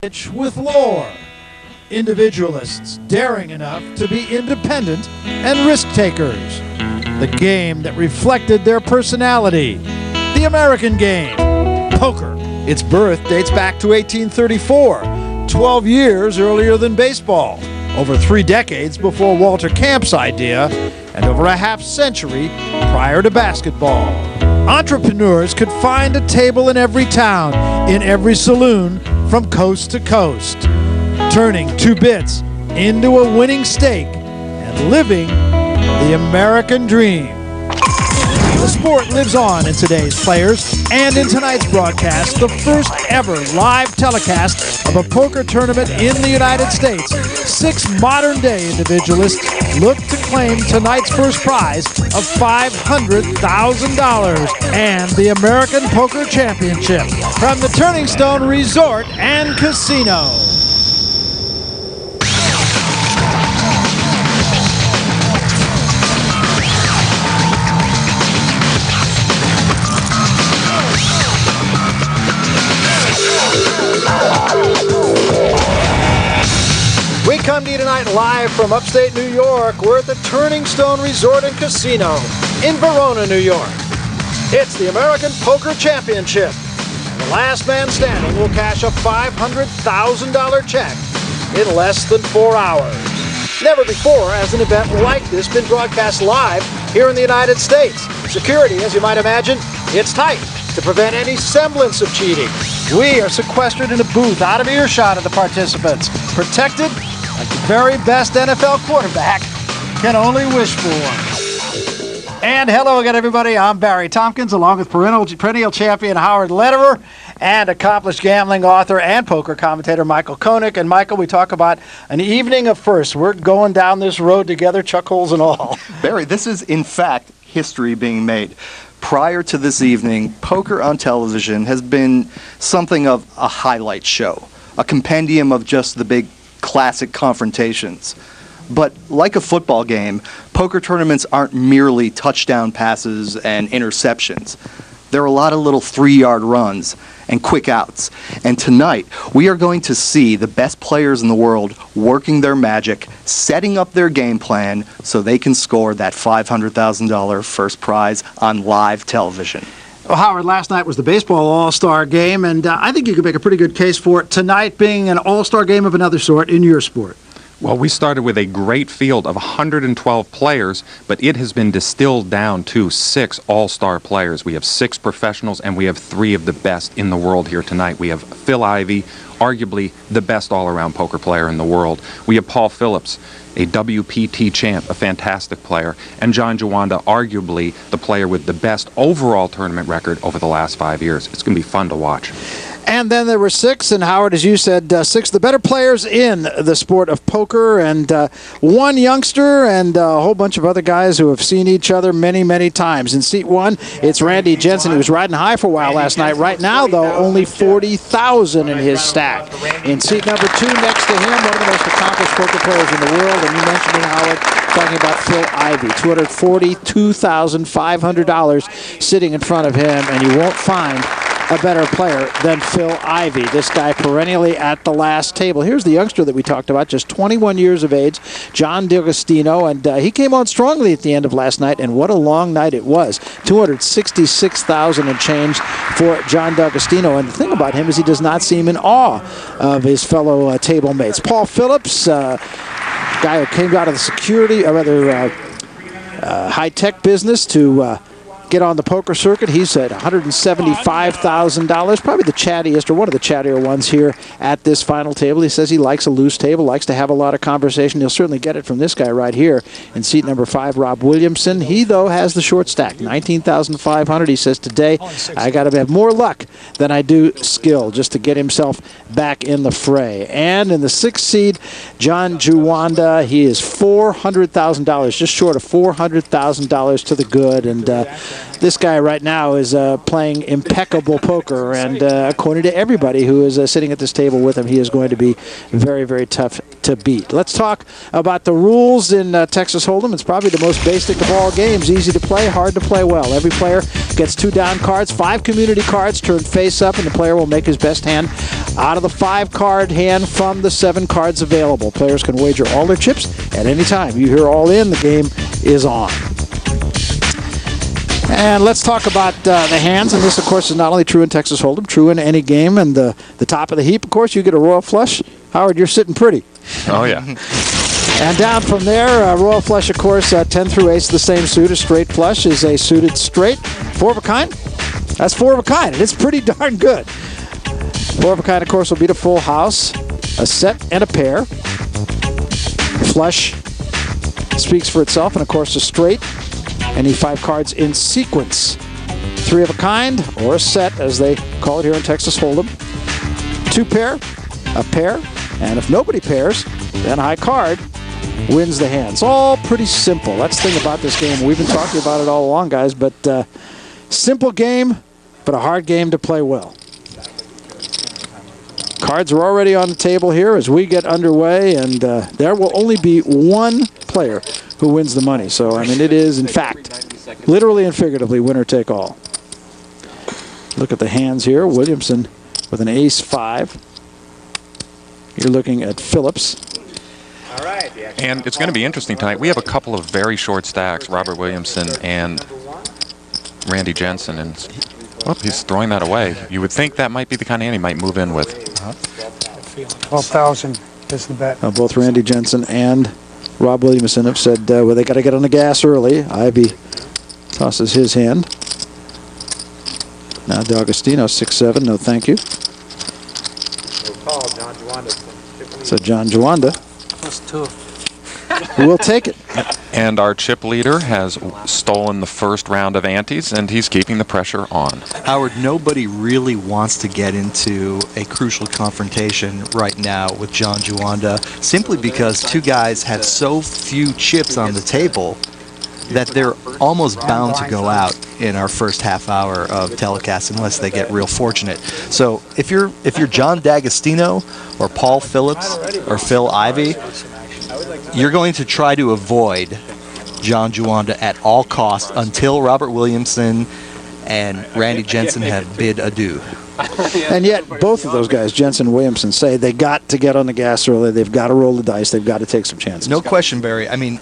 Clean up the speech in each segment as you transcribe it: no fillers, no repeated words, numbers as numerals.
With lore, individualists daring enough to be independent and risk-takers. The game that reflected their personality. The American game. Poker. Its birth dates back to 1834, 12 years earlier than baseball, over 3 decades before Walter Camp's idea, and over a half-century prior to basketball. Entrepreneurs could find a table in every town, in every saloon, from coast to coast, turning 2 bits into a winning stake and living the American dream. The sport lives on in today's players and in tonight's broadcast, the first ever live telecast of a poker tournament in the United States. 6 modern-day individualists look to claim tonight's first prize of $500,000 and the American Poker Championship from the Turning Stone Resort and Casino. We come to you tonight live from upstate New York. We're at the Turning Stone Resort and Casino in Verona, New York. It's the American Poker Championship. And the last man standing will cash a $500,000 check in less than 4 hours. Never before has an event like this been broadcast live here in the United States. Security, as you might imagine, it's tight to prevent any semblance of cheating. We are sequestered in a booth out of earshot of the participants, protected like the very best NFL quarterback can only wish for. And hello again, everybody. I'm Barry Tompkins, along with perennial champion Howard Lederer and accomplished gambling author and poker commentator Michael Koenig. And Michael, we talk about an evening of firsts. We're going down this road together, chuck holes and all. Barry, this is in fact history being made. Prior to this evening, poker on television has been something of a highlight show, a compendium of just the big classic confrontations. But like a football game, poker tournaments aren't merely touchdown passes and interceptions. There are a lot of little 3-yard runs and quick outs. And tonight, we are going to see the best players in the world working their magic, setting up their game plan so they can score that $500,000 first prize on live television. Well, Howard, last night was the baseball all-star game, and I think you could make a pretty good case for it tonight being an all-star game of another sort in your sport. Well, we started with a great field of 112 players, but it has been distilled down to 6 all-star players. We have 6 professionals, and we have 3 of the best in the world here tonight. We have Phil Ivey, arguably the best all-around poker player in the world. We have Paul Phillips, a WPT champ, a fantastic player, and Juanda, arguably the player with the best overall tournament record over the last 5 years. It's going to be fun to watch. And then there were 6, and Howard, as you said, 6 of the better players in the sport of poker, and 1 youngster and a whole bunch of other guys who have seen each other many, many times. In seat 1, it's Randy Jensen, who was riding high for a while last night. Right now, though, only $40,000 in his stack. In seat number 2, next to him, one of the most accomplished poker players in the world, and you mentioned it, Howard, talking about Phil Ivey, $242,500 sitting in front of him, and you won't find a better player than Phil Ivey, this guy perennially at the last table. Here's the youngster that we talked about, just 21 years of age, John D'Agostino, and he came on strongly at the end of last night, and what a long night it was. $266,000 and change for John D'Agostino, and the thing about him is he does not seem in awe of his fellow table mates. Paul Phillips, guy who came out of the security, or rather high-tech business to get on the poker circuit. He's at $175,000, probably the chattiest or one of the chattier ones here at this final table. He says he likes a loose table, likes to have a lot of conversation. He'll certainly get it from this guy right here in seat number 5, Rob Williamson. He, though, has the short stack, $19,500. He says, today I got to have more luck than I do skill just to get himself back in the fray. And in the 6th seed, John Juanda, he is $400,000, just short of $400,000 to the good. And this guy right now is playing impeccable poker, and according to everybody who is sitting at this table with him, he is going to be very, very tough to to beat. Let's talk about the rules in Texas Hold'em. It's probably the most basic of all games. Easy to play, hard to play well. Every player gets 2 down cards, 5 community cards turned face up, and the player will make his best hand out of the 5-card hand from the 7 cards available. Players can wager all their chips at any time. You hear all in, the game is on. And let's talk about the hands. And this, of course, is not only true in Texas Hold'em, true in any game. And the top of the heap, of course, you get a royal flush. Howard, you're sitting pretty. Oh, yeah. And down from there, royal flush, of course, 10 through ace, the same suit. A straight flush is a suited straight. 4 of a kind? That's 4 of a kind. And it's pretty darn good. 4 of a kind, of course, will beat a full house, a set, and a pair. Flush speaks for itself. And, of course, a straight. Any 5 cards in sequence. 3 of a kind, or a set, as they call it here in Texas Hold'em. 2 pair, a pair, and if nobody pairs, then high card wins the hand. It's all pretty simple. That's the thing about this game. We've been talking about it all along, guys, but simple game, but a hard game to play well. Cards are already on the table here as we get underway, and there will only be one player who wins the money. So, I mean, it is, in fact, literally and figuratively, winner take all. Look at the hands here. Williamson with an ace-5. You're looking at Phillips. And it's going to be interesting tonight. We have a couple of very short stacks, Robert Williamson and Randy Jensen. And he's throwing that away. You would think that might be the kind of hand he might move in with. 12,000 is the bet. Both Randy Jensen and Rob Williamson have said, well, they got to get on the gas early. Ivey tosses his hand. Now D'Agostino, 6-7, no thank you. So John Juanda will take it. And our chip leader has stolen the first round of antes, and he's keeping the pressure on. Howard, nobody really wants to get into a crucial confrontation right now with John Juanda, simply because 2 guys have so few chips on the table that they're almost bound to go out in our first half hour of telecast unless they get real fortunate. So if you're John D'Agostino or Paul Phillips or Phil Ivey, you're going to try to avoid John Juanda at all costs until Robert Williamson and Randy Jensen have bid adieu. And yet, both of those guys, Jensen and Williamson, say they got to get on the gas early. They've got to roll the dice. They've got to take some chances. No question, Barry. I mean,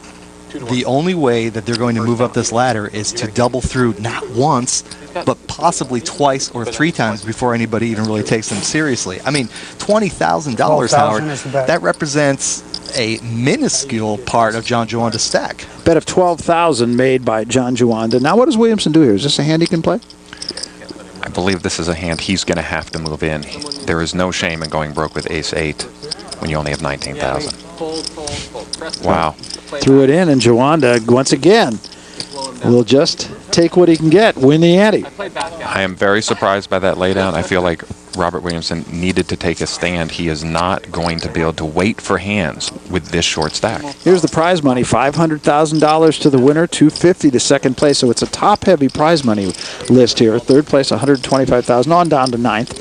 the only way that they're going to move up this ladder is to double through not once, but possibly twice or 3 times before anybody even really takes them seriously. I mean, $20,000, Howard, that represents a minuscule part of John Juanda's stack. Bet of $12,000 made by John Juanda. Now, what does Williamson do here? Is this a hand he can play? I believe this is a hand he's going to have to move in. There is no shame in going broke with ace-8 when you only have 19,000. Wow. Threw it in, and Juanda, once again, will just take what he can get, win the ante. I am very surprised by that laydown. I feel like Robert Williamson needed to take a stand. He is not going to be able to wait for hands with this short stack. Here's the prize money, $500,000 to the winner, $250 to second place. So it's a top-heavy prize money list here. Third place, $125,000, on down to ninth,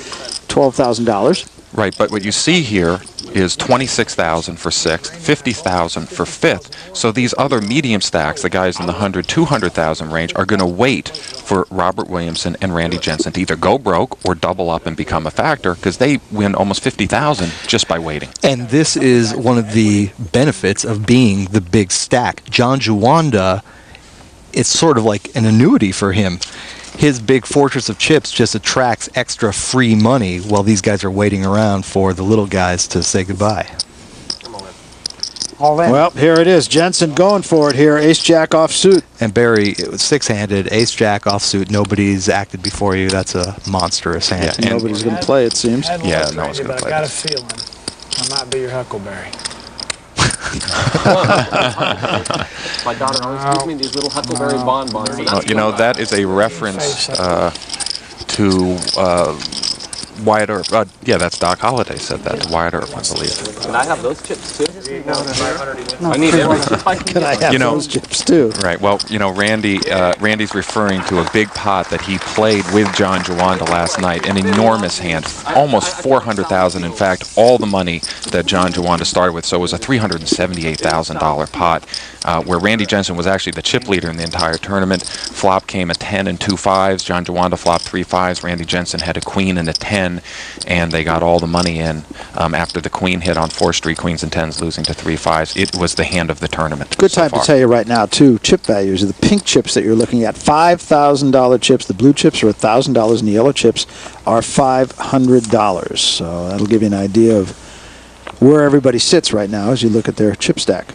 $12,000. Right, but what you see here is 26,000 for 6th, 50,000 for 5th. So these other medium stacks, the guys in the 100, 200,000 range, are going to wait for Robert Williamson and Randy Jensen to either go broke or double up and become a factor, because they win almost 50,000 just by waiting. And this is one of the benefits of being the big stack. John Juanda, it's sort of like an annuity for him. His big fortress of chips just attracts extra free money while these guys are waiting around for the little guys to say goodbye. All in. Well, here it is. Jensen going for it here. Ace-Jack offsuit. And Barry, it was 6-handed, ace-jack offsuit. Nobody's acted before you. That's a monstrous hand. Yeah, nobody's going to play, it seems. Yeah, no one's going to play. I got a feeling I might be your Huckleberry. My daughter always gives me these little Huckleberry bonbons. You know, that is a reference to Wyatt Earp. Yeah, that's Doc Holliday said that to Wyatt Earp, I believe. Can I have those chips too? I need every chip I can Can I get. have You know- those chips too? Right. Well, Randy's referring to a big pot that he played with John Juanda last night. An enormous hand, almost $400,000. In fact, all the money that John Juanda started with. So it was a $378,000 pot, where Randy Jensen was actually the chip leader in the entire tournament. Flop came a 10 and 2 5s. John Juanda flopped 3 5s. Randy Jensen had a queen and a 10, and they got all the money in after the queen hit on 4 street queens and 10s, losing to 3 5s. It was the hand of the tournament. Good so time far. to tell you right now, too, chip values of the pink chips that you're looking at, $5,000 chips. The blue chips are $1,000, and the yellow chips are $500. So that'll give you an idea of where everybody sits right now as you look at their chip stack.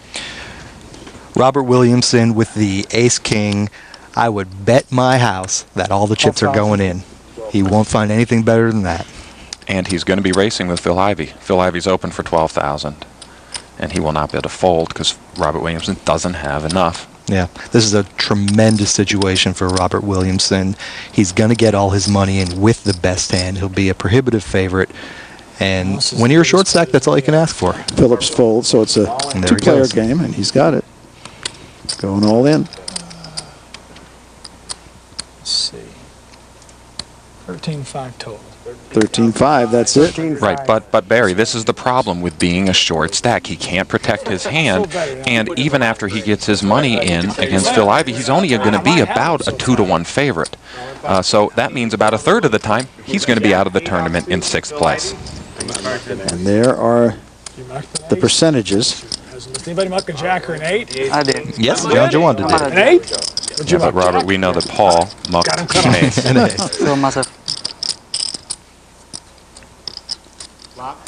Robert Williamson with the ace-king. I would bet my house that all the chips are going in. He won't find anything better than that. And he's going to be racing with Phil Ivey. Phil Ivey's open for $12,000, and he will not be able to fold because Robert Williamson doesn't have enough. Yeah, this is a tremendous situation for Robert Williamson. He's going to get all his money in with the best hand. He'll be a prohibitive favorite. And when you're a short stack, that's all you can ask for. Phillips folds, so it's a And there he two-player goes. game, and he's got it. Going all in. Let's see. 13-5 total. 13-5, that's it. Right, but Barry, this is the problem with being a short stack. He can't protect his hand, and even after he gets his money in against Phil Ivey, he's only going to be about a 2-1 favorite. So that means about a third of the time he's going to be out of the tournament in 6th place. And there are You mucked an the eight? percentages. Does anybody muck a jack or an 8? I did. Yes, John Juanda did. An 8? What'd you Yeah, but muck? Robert, we know that Paul mucked an ace. An ace. Feel myself.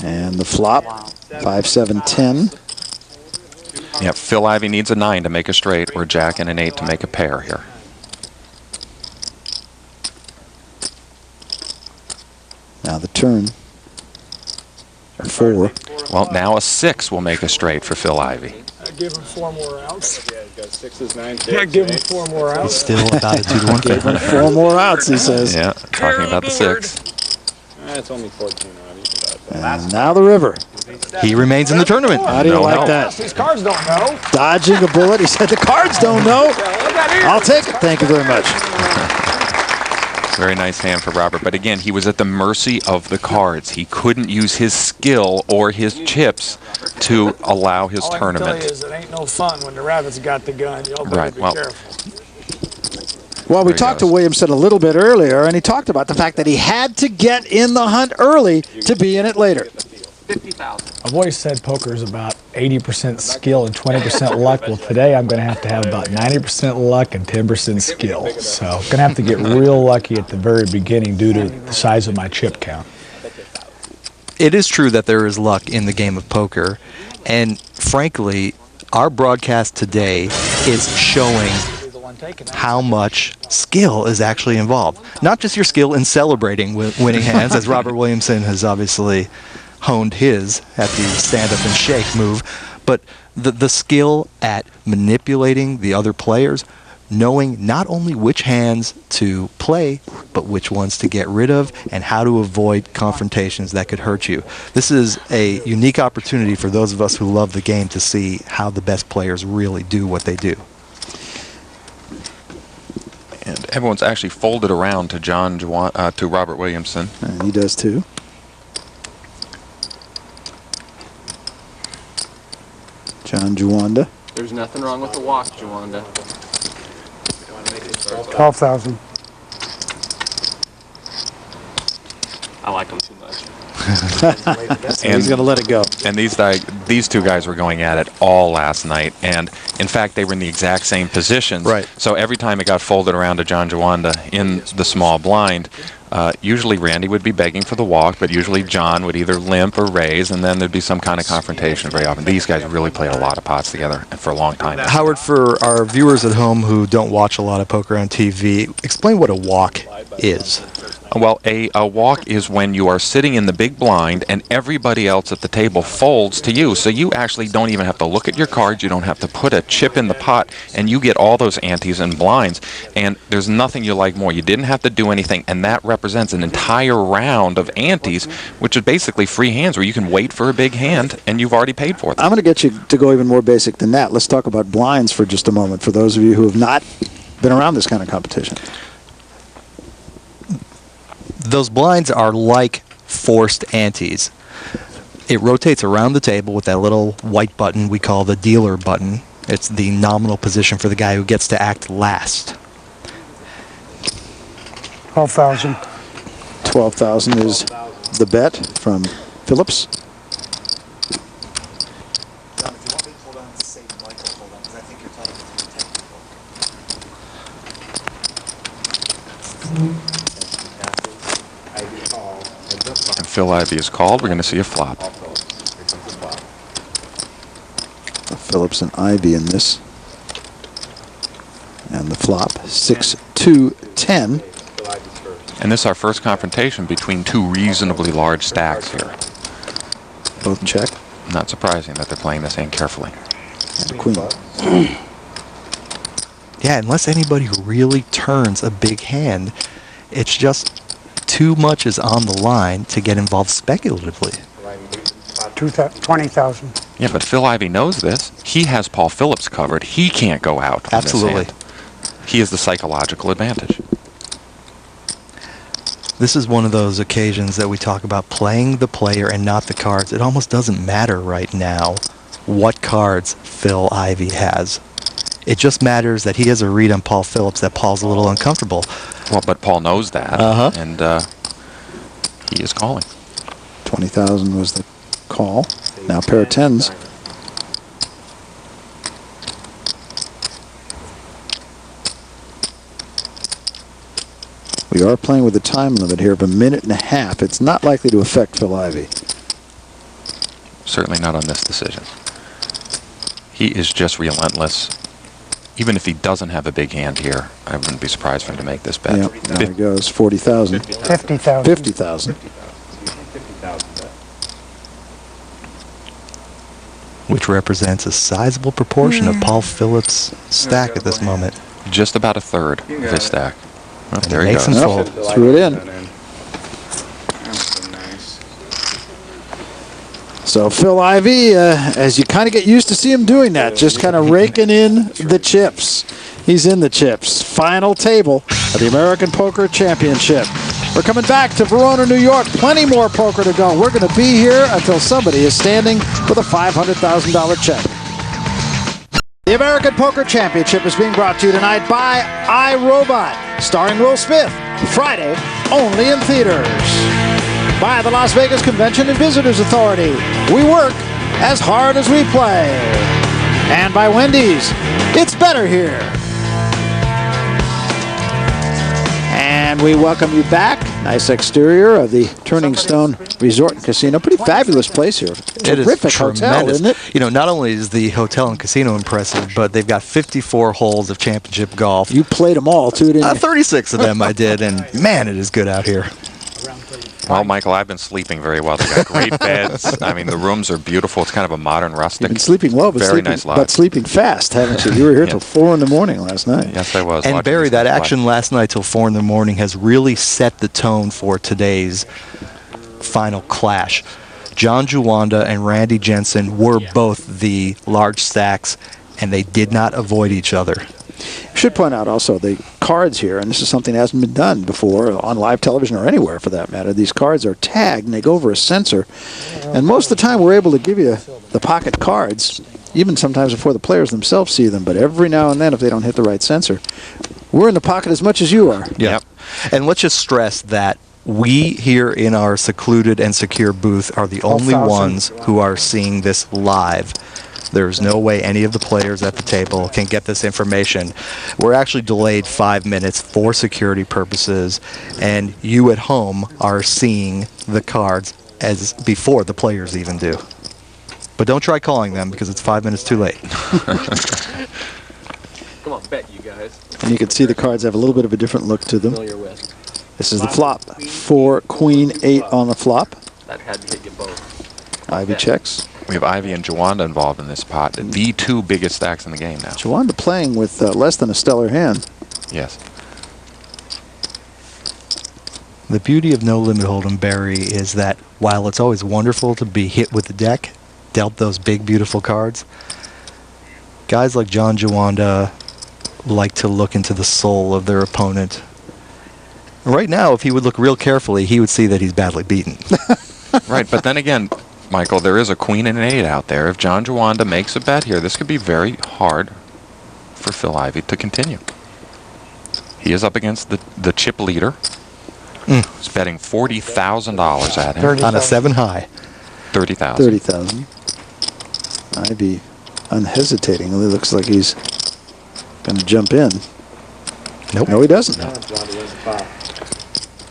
And the flop, 5-7-10. Yeah, Phil Ivey needs a 9 to make a straight, or Jack and an 8 to make a pair here. Now the turn. A 4. Well, now a 6 will make a straight for Phil Ivey. Give him 4 more outs. Yeah, give him 4 more He's outs. still about a 2-1 favorite. 4 more outs, he says. Yeah, talking about the 6. It's only 14 odd. And now the river. He remains in the tournament. How do you No like help. that? These cards don't know. Dodging a bullet. He said the cards don't know. Look at here. I'll take it. Thank you very much. Very nice hand for Robert. But again, he was at the mercy of the cards. He couldn't use his skill or his chips to allow his All I can tell you tournament. is it ain't no fun when the rabbit's got the gun. Y'all better Right, be well- careful. Well, we There he talked to goes. Williamson a little bit earlier, and he talked about the fact that he had to get in the hunt early to be in it later. 50,000. I've always said poker is about 80% skill and 20% luck. Well, today I'm going to have about 90% luck and 10% skill. So I'm going to have to get real lucky at the very beginning due to the size of my chip count. It is true that there is luck in the game of poker, and frankly, our broadcast today is showing how much skill is actually involved. Not just your skill in celebrating winning hands, as Robert Williamson has obviously honed his at the stand-up and shake move, but the skill at manipulating the other players, knowing not only which hands to play, but which ones to get rid of, and how to avoid confrontations that could hurt you. This is a unique opportunity for those of us who love the game to see how the best players really do what they do. And everyone's actually folded around to to Robert Williamson. And he does too. John Juanda. There's nothing wrong with the walk, Juanda. 12,000. I like them too much. So he's going to let it go. And these two guys were going at it all last night, and in fact they were in the exact same positions. Right. So every time it got folded around to John Juanda in the small blind, usually Randy would be begging for the walk, but usually John would either limp or raise, and then there'd be some kind of confrontation very often. These guys really played a lot of pots together and for a long time. Howard, for our viewers at home who don't watch a lot of poker on TV, explain what a walk is. Well, a walk is when you are sitting in the big blind and everybody else at the table folds to you. So you actually don't even have to look at your cards. You don't have to put a chip in the pot, and you get all those antes and blinds. And there's nothing you like more. You didn't have to do anything, and that represents an entire round of antes, which is basically free hands where you can wait for a big hand, and you've already paid for it. I'm going to get you to go even more basic than that. Let's talk about blinds for just a moment, for those of you who have not been around this kind of competition. Those blinds are like forced antes. It rotates around the table with that little white button we call the dealer button. It's the nominal position for the guy who gets to act last. 12,000. 12,000 is the bet from Phillips. And Phil Ivey is called. We're going to see a flop. Phillips and Ivey in this. And the flop, 6-2-10. And this is our first confrontation between two reasonably large stacks here. Both check. Not surprising that they're playing this hand carefully. And a queen. Yeah, unless anybody really turns a big hand, it's just too much is on the line to get involved speculatively. 20,000. Yeah, but Phil Ivey knows this. He has Paul Phillips covered. He can't go out on Absolutely. this hand. He has the psychological advantage. This is one of those occasions that we talk about playing the player and not the cards. It almost doesn't matter right now what cards Phil Ivey has. It just matters that he has a read on Paul Phillips that Paul's a little uncomfortable. Well, but Paul knows that, and he is calling. 20,000 was the call. Now pair of tens. We are playing with a time limit here of a minute and a half. It's not likely to affect Phil Ivey. Certainly not on this decision. He is just relentless. Even if he doesn't have a big hand here, I wouldn't be surprised for him to make this bet. Yep, there he goes, 40,000. 50,000. 50,000. Which represents a sizable proportion of Paul Phillips' stack at this moment. Just about a third of his stack. Well, there he Makes goes. him fold. Threw it in. That's so nice. So Phil Ivey, as you kind of get used to see him doing that, just kind of raking in the chips. He's in the chips. Final table of the American Poker Championship. We're coming back to Verona, New York. Plenty more poker to go. We're going to be here until somebody is standing with a $500,000 check. The American Poker Championship is being brought to you tonight by iRobot, starring Will Smith. Friday, only in theaters. By the Las Vegas Convention and Visitors Authority. We work as hard as we play. And by Wendy's. It's better here. And we welcome you back. Nice exterior of the Turning Stone Resort and Casino. Pretty fabulous place here. Terrific hotel, isn't it? You know, not only is the hotel and casino impressive, but they've got 54 holes of championship golf. You played them all, too, didn't you? 36 of them I did, and man, it is good out here. Well, Michael, I've been sleeping very well. They've got great beds. I mean, the rooms are beautiful. It's kind of a modern rustic. You've been sleeping well, but, very nice lodge. but sleeping fast, haven't you? You were here till 4 in the morning last night. Yes, I was. And watching Barry, these that things action live. last night till 4 in the morning has really set the tone for today's final clash. John Juanda and Randy Jensen were both the large stacks, and they did not avoid each other. I should point out also the cards here, and this is something that hasn't been done before on live television or anywhere for that matter. These cards are tagged and they go over a sensor, and most of the time we're able to give you the pocket cards, even sometimes before the players themselves see them, but every now and then if they don't hit the right sensor, we're in the pocket as much as you are. Yep. And let's just stress that we here in our secluded and secure booth are the only 12,000. ones who are seeing this live. There's no way any of the players at the table can get this information. We're actually delayed 5 minutes for security purposes, and you at home are seeing the cards as before the players even do. But don't try calling them because it's 5 minutes too late. Come on, bet you guys. And you can see the cards have a little bit of a different look to them. Familiar with. This is the flop. 4, Queen, 8 on the flop. That had to hit you both. Ivey checks. We have Ivey and Juanda involved in this pot. The two biggest stacks in the game now. Juanda playing with less than a stellar hand. Yes. The beauty of No Limit Hold'em, Barry, is that while it's always wonderful to be hit with the deck, dealt those big, beautiful cards, guys like John Juanda like to look into the soul of their opponent. Right now, if he would look real carefully, he would see that he's badly beaten. Right, but then again, Michael, there is a queen and an 8 out there. If John Juanda makes a bet here, this could be very hard for Phil Ivey to continue. He is up against the chip leader. He's betting $40,000 at him. On a 7 high. 30,000. 30,000. Ivey unhesitatingly looks like he's going to jump in. Nope. No, he doesn't.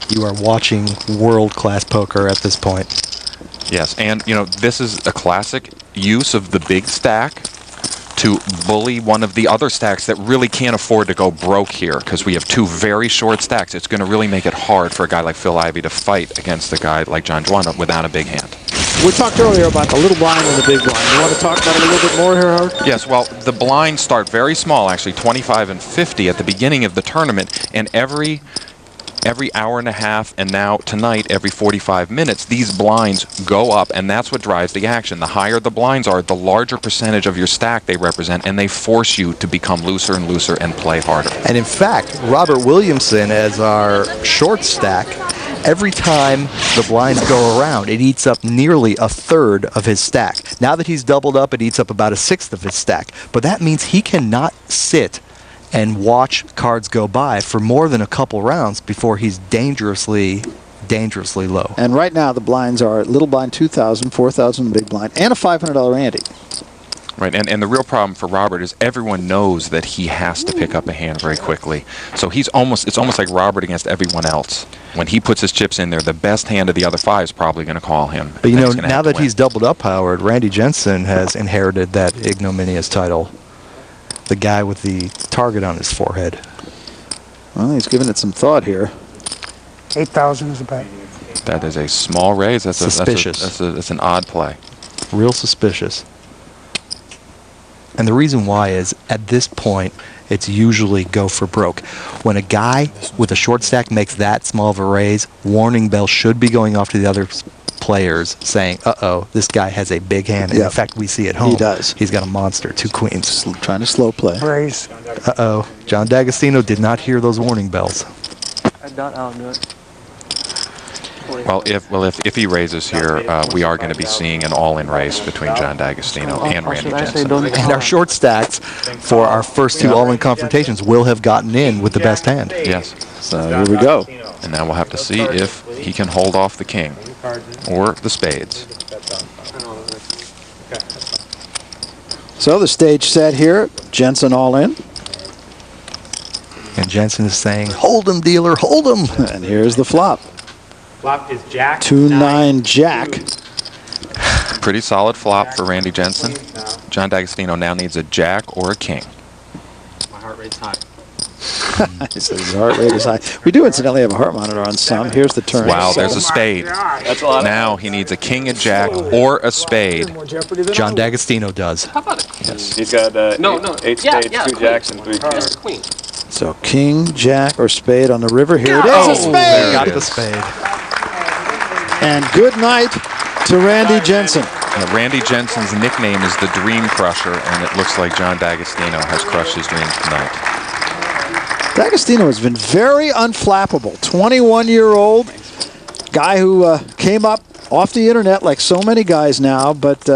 You are watching world-class poker at this point. Yes, and you know, this is a classic use of the big stack to bully one of the other stacks that really can't afford to go broke here, because we have two very short stacks. It's going to really make it hard for a guy like Phil Ivey to fight against a guy like John Juanda without a big hand. We talked earlier about the little blind and the big blind. You want to talk about it a little bit more here, Howard? Yes, well, the blinds start very small, actually 25 and 50 at the beginning of the tournament, and every hour and a half, and now tonight every 45 minutes, these blinds go up, and that's what drives the action. The higher the blinds are, the larger percentage of your stack they represent, and they force you to become looser and looser and play harder. And in fact, Robert Williamson, as our short stack, every time the blinds go around, it eats up nearly a third of his stack. Now that he's doubled up, it eats up about a sixth of his stack. But that means he cannot sit and watch cards go by for more than a couple rounds before he's dangerously low. And right now the blinds are little blind 2,000, 4,000 big blind, and a $500 ante. Right, and the real problem for Robert is everyone knows that he has to pick up a hand very quickly. So it's almost like Robert against everyone else. When he puts his chips in there, the best hand of the other 5 is probably going to call him. But you know, now that he's doubled up, Howard, Randy Jensen has inherited that ignominious title. The guy with the target on his forehead. Well, he's giving it some thought here. 8,000 is a bet. That is a small raise. That's suspicious. That's an odd play. Real suspicious. And the reason why is, at this point, it's usually go for broke. When a guy with a short stack makes that small of a raise, warning bell should be going off to the other players saying, uh-oh, this guy has a big hand. And in fact, we see at home. He does. He's got a monster, 2 queens. Trying to slow play. Raise. Uh-oh. John D'Agostino did not hear those warning bells. I'll do it. Well, if he raises here, we are going to be seeing an all-in race between John D'Agostino and Randy Jensen. And our short stacks for our first 2 all-in confrontations will have gotten in with the best hand. Yes. So here we go. And now we'll have to see if he can hold off the king or the spades. So the stage set here. Jensen all in. And Jensen is saying, hold him, dealer, hold him. And here's the flop. Flop is Jack. 2-9 Jack. Pretty solid flop for Randy Jensen. John D'Agostino now needs a jack or a king. My heart rate's high. He says his heart rate is high. We do incidentally have a heart monitor on some. Here's the turn. Wow, there's a spade. Now he needs a king, a jack, or a spade. John D'Agostino does. How about it? Yes. He's got 8 spades, 2 jacks, and 3 Queen. kings. Queen. So king, jack, or spade on the river. Here it is. Oh, A spade. there it Got is. the spade. And good night to Randy Jensen. Now, Randy Jensen's nickname is the Dream Crusher, and it looks like John D'Agostino has crushed his dreams tonight. D'Agostino has been very unflappable. 21-year-old guy who came up off the internet like so many guys now, but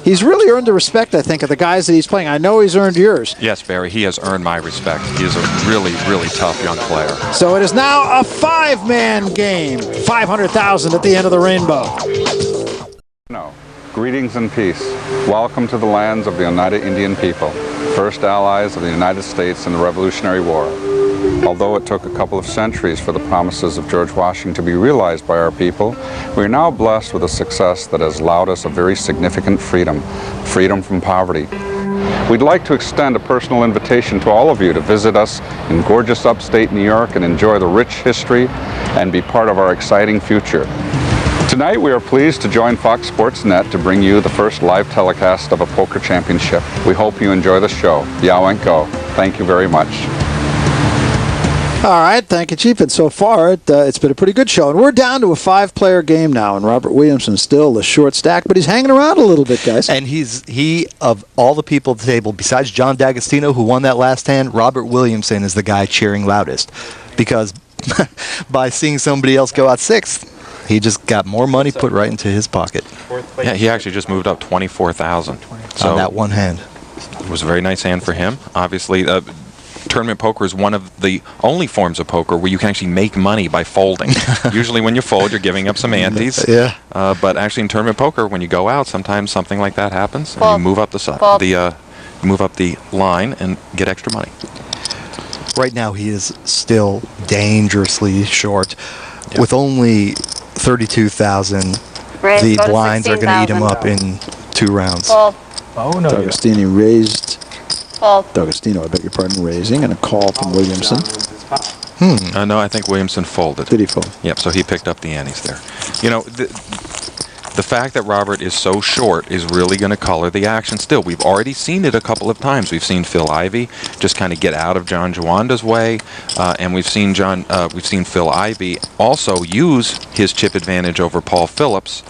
he's really earned the respect, I think, of the guys that he's playing. I know he's earned yours. Yes, Barry, he has earned my respect. He is a really, really tough young player. So it is now a 5-man game. 500,000 at the end of the rainbow. No. Greetings and peace. Welcome to the lands of the Oneida Indian people, first allies of the United States in the Revolutionary War. Although it took a couple of centuries for the promises of George Washington to be realized by our people, we are now blessed with a success that has allowed us a very significant freedom from poverty. We'd like to extend a personal invitation to all of you to visit us in gorgeous upstate New York and enjoy the rich history and be part of our exciting future. Tonight we are pleased to join Fox Sports Net to bring you the first live telecast of a poker championship. We hope you enjoy the show. Yawenko, thank you very much. All right, thank you, Chief. And so far, it's been a pretty good show. And we're down to a 5-player game now, and Robert Williamson still the short stack, but he's hanging around a little bit, guys. And he of all the people at the table, besides John D'Agostino, who won that last hand, Robert Williamson is the guy cheering loudest. Because by seeing somebody else go out 6th, he just got more money put right into his pocket. Yeah, he actually just moved up 24,000. So on that one hand. It was a very nice hand for him. Obviously, tournament poker is one of the only forms of poker where you can actually make money by folding. Usually when you fold, you're giving up some antes. Yeah. But actually in tournament poker, when you go out, sometimes something like that happens. And you move up the line and get extra money. Right now he is still dangerously short. Yep. With only 32,000, the blinds are going to eat him up in 2 rounds. Oh, no. D'Agostino raised. Fold. D'Agostino, I beg your pardon, raising, and a call from Williamson. No, I think Williamson folded. Did he fold? Yep, so he picked up the antes there. You know, the fact that Robert is so short is really going to color the action still. We've already seen it a couple of times. We've seen Phil Ivey just kind of get out of John Juanda's way, and we've seen Phil Ivey also use his chip advantage over Paul Phillips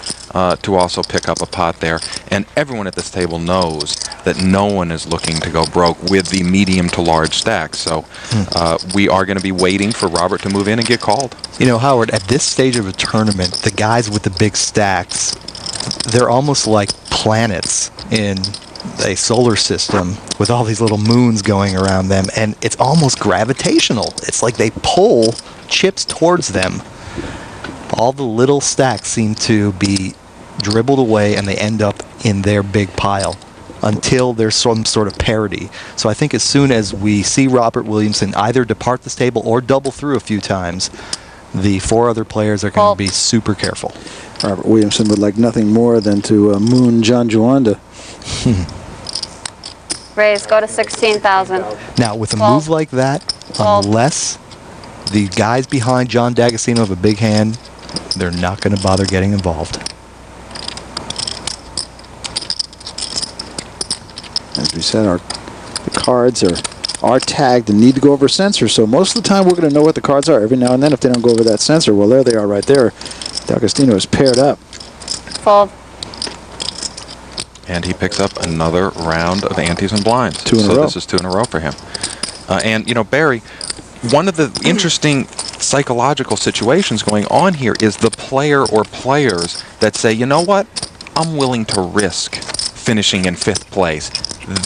to also pick up a pot there. And everyone at this table knows that no one is looking to go broke with the medium to large stacks. So we are going to be waiting for Robert to move in and get called. You know, Howard, at this stage of a tournament, the guys with the big stacks, they're almost like planets in a solar system with all these little moons going around them, and it's almost gravitational. It's like they pull chips towards them. All the little stacks seem to be dribbled away, and they end up in their big pile until there's some sort of parity. So I think as soon as we see Robert Williamson either depart this table or double through a few times, the 4 other players are going to be super careful. Robert Williamson would like nothing more than to moon John Juanda. Raise, go to 16,000. Now, with a move like that, unless the guys behind John D'Agostino have a big hand, they're not going to bother getting involved. As we said, the cards are tagged and need to go over a sensor, so most of the time we're going to know what the cards are. Every now and then, if they don't go over that sensor, well, there they are right there. D'Agostino is paired up. Fold. And he picks up another round of antes and blinds. 2 in a row. So this is 2 in a row for him. And, you know, Barry, one of the interesting psychological situations going on here is the player or players that say, you know what, I'm willing to risk finishing in 5th place.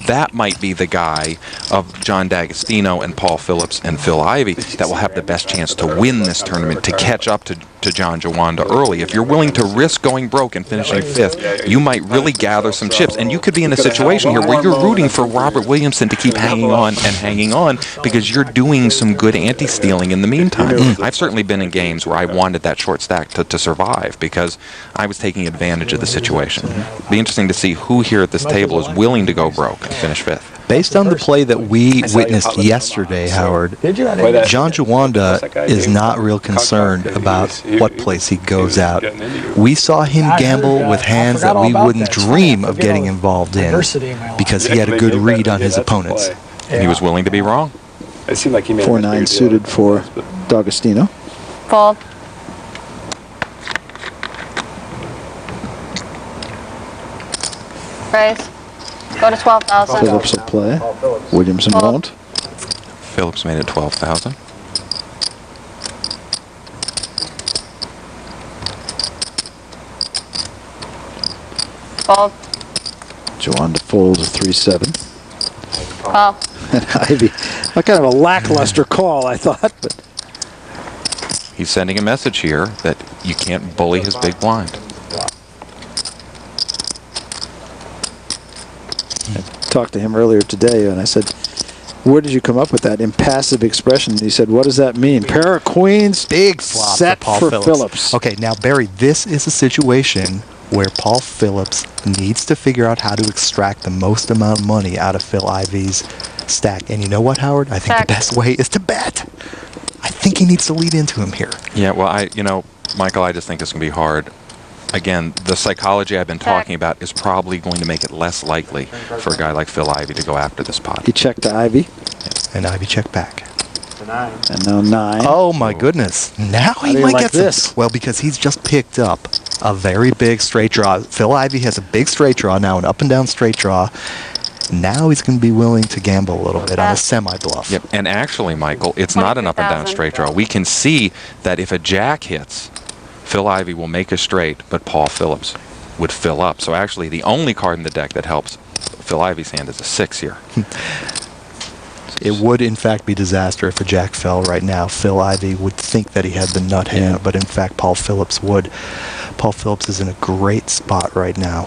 That might be the guy of John D'Agostino and Paul Phillips and Phil Ivey that will have the best chance to win this tournament, to catch up to John Juanda early. If you're willing to risk going broke and finishing 5th, you might really gather some chips. And you could be in a situation here where you're rooting for Robert Williamson to keep hanging on because you're doing some good anti-stealing in the meantime. I've certainly been in games where I wanted that short stack to survive because I was taking advantage of the situation. It'd be interesting to see who here at this table is willing to go broke and finish 5th. Based on the play that we witnessed yesterday, Howard, John Juanda is not real concerned about what place he goes out. We saw him gamble with hands that we wouldn't dream of getting involved in because he had a good read on his opponents. And he was willing to be wrong. It seemed like he made 4-9 suited for D'Agostino. Fold. Raise. Go to 12,000. Phillips will play. Williamson won't. Phillips made it 12,000. Fold. Juanda folds a 3-7. Call. And Ivey, kind of a lackluster call, I thought. But He's sending a message here that you can't bully his big blind. I talked to him earlier today, and I said, where did you come up with that impassive expression? And he said, what does that mean? Pair of queens, big flop set for Paul for Phillips. Okay, now, Barry, this is a situation where Paul Phillips needs to figure out how to extract the most amount of money out of Phil Ivey's stack. And you know what, Howard? I think the best way is to bet. I think he needs to lead into him here. Yeah, well, Michael, I just think it's going to be hard. Again, the psychology I've been talking about is probably going to make it less likely for a guy like Phil Ivey to go after this pot. He checked to Ivey. And Ivey checked back. And now 9. Oh my goodness. Now he might get this. Well, because he's just picked up a very big straight draw. Phil Ivey has a big straight draw now, an up and down straight draw. Now he's going to be willing to gamble a little bit on a semi-bluff. Yep, and actually, Michael, it's not an up and down straight draw. We can see that if a jack hits, Phil Ivey will make a straight, but Paul Phillips would fill up. So actually, the only card in the deck that helps Phil Ivey's hand is a 6 here. It would, in fact, be disaster if a jack fell right now. Phil Ivey would think that he had the nut hand, but in fact, Paul Phillips would. Paul Phillips is in a great spot right now.